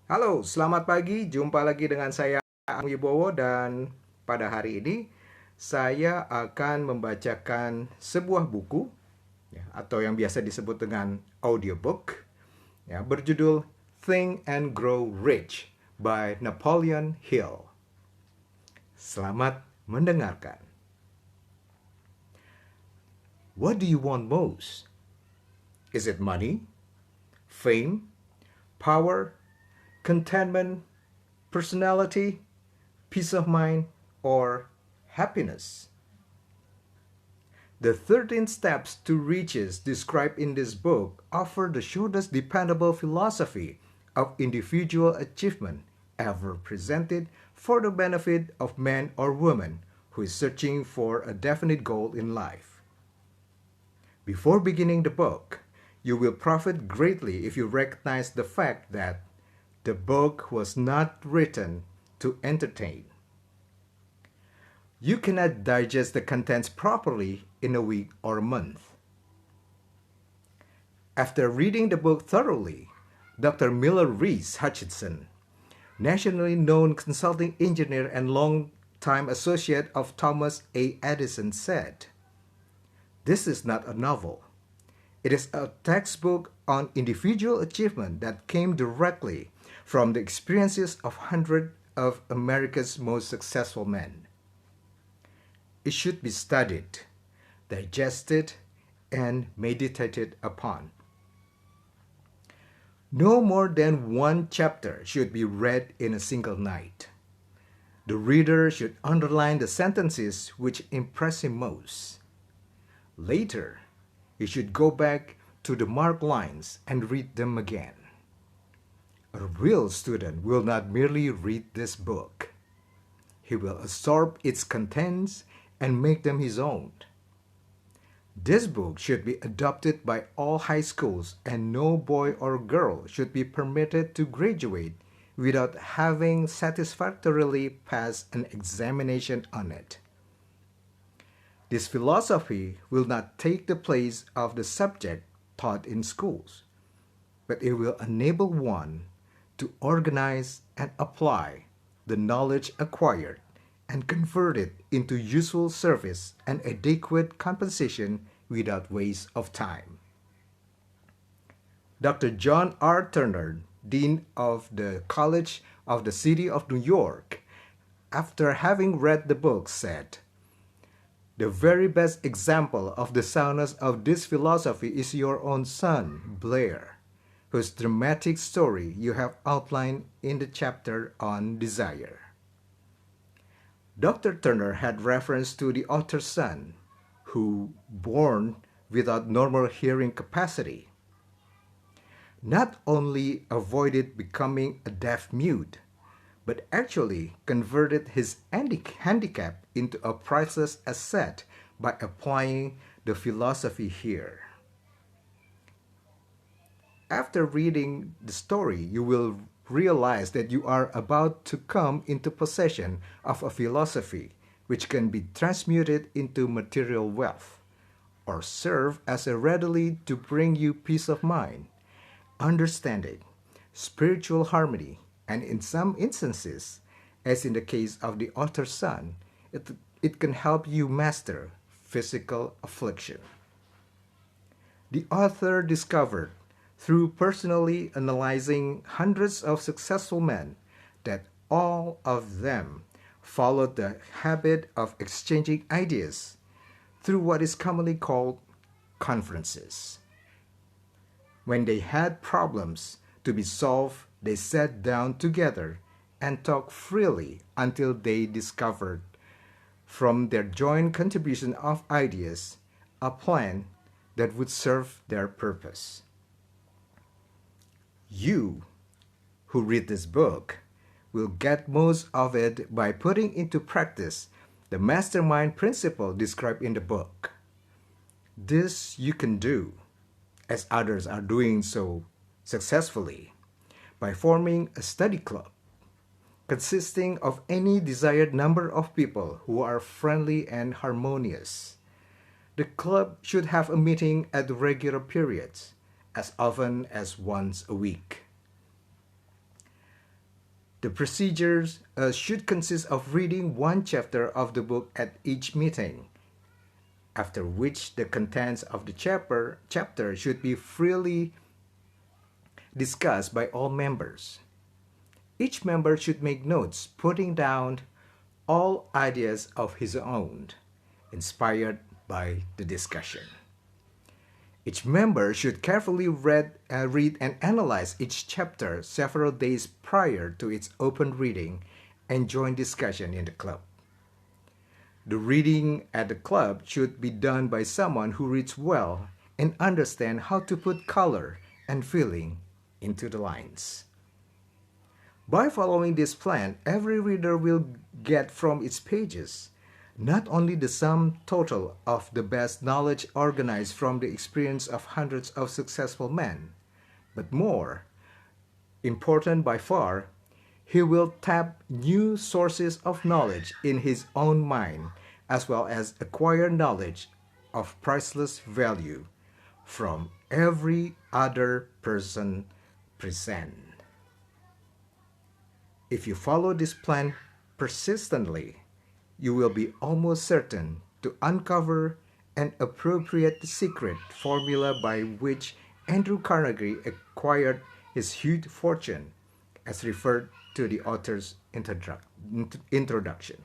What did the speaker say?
Halo, selamat pagi. Jumpa lagi dengan saya Wibowo dan pada hari ini saya akan membacakan sebuah buku ya, atau yang biasa disebut dengan audiobook ya, berjudul Think and Grow Rich by Napoleon Hill. Selamat mendengarkan. What do you want most? Is it money, fame, power, contentment, personality, peace of mind, or happiness? The 13 steps to riches described in this book offer the shortest dependable philosophy of individual achievement ever presented for the benefit of man or woman who is searching for a definite goal in life. Before beginning the book, you will profit greatly if you recognize the fact that the book was not written to entertain. You cannot digest the contents properly in a week or a month. After reading the book thoroughly, Dr. Miller Reese Hutchinson, nationally known consulting engineer and longtime associate of Thomas A. Edison, said, "This is not a novel. It is a textbook on individual achievement that came directly from the experiences of hundreds of America's most successful men. It should be studied, digested, and meditated upon. No more than one chapter should be read in a single night. The reader should underline the sentences which impress him most. Later, he should go back to the marked lines and read them again. A real student will not merely read this book. He will absorb its contents and make them his own. This book should be adopted by all high schools, and no boy or girl should be permitted to graduate without having satisfactorily passed an examination on it. This philosophy will not take the place of the subject taught in schools, but it will enable one to organize and apply the knowledge acquired and convert it into useful service and adequate compensation without waste of time." Dr. John R. Turner, Dean of the College of the City of New York, after having read the book, said, "The very best example of the soundness of this philosophy is your own son, Blair, whose dramatic story you have outlined in the chapter on desire." Dr. Turner had reference to the author's son, who, born without normal hearing capacity, not only avoided becoming a deaf mute, but actually converted his handicap into a priceless asset by applying the philosophy here. After reading the story, you will realize that you are about to come into possession of a philosophy which can be transmuted into material wealth, or serve as a readily to bring you peace of mind, understanding, spiritual harmony, and in some instances, as in the case of the author's son, it can help you master physical affliction. The author discovered, through personally analyzing hundreds of successful men, that all of them followed the habit of exchanging ideas through what is commonly called conferences. When they had problems to be solved, they sat down together and talked freely until they discovered, from their joint contribution of ideas, a plan that would serve their purpose. You, who read this book, will get most of it by putting into practice the mastermind principle described in the book. This you can do, as others are doing so successfully, by forming a study club consisting of any desired number of people who are friendly and harmonious. The club should have a meeting at regular periods, as often as once a week. The procedures should consist of reading one chapter of the book at each meeting, after which the contents of the chapter should be freely discussed by all members. Each member should make notes, putting down all ideas of his own, inspired by the discussion. Each member should carefully read and analyze each chapter several days prior to its open reading and join discussion in the club. The reading at the club should be done by someone who reads well and understands how to put color and feeling into the lines. By following this plan, every reader will get from its pages not only the sum total of the best knowledge organized from the experience of hundreds of successful men, but more important by far, he will tap new sources of knowledge in his own mind, as well as acquire knowledge of priceless value from every other person present. If you follow this plan persistently, you will be almost certain to uncover an appropriate secret formula by which Andrew Carnegie acquired his huge fortune, as referred to the author's introduction.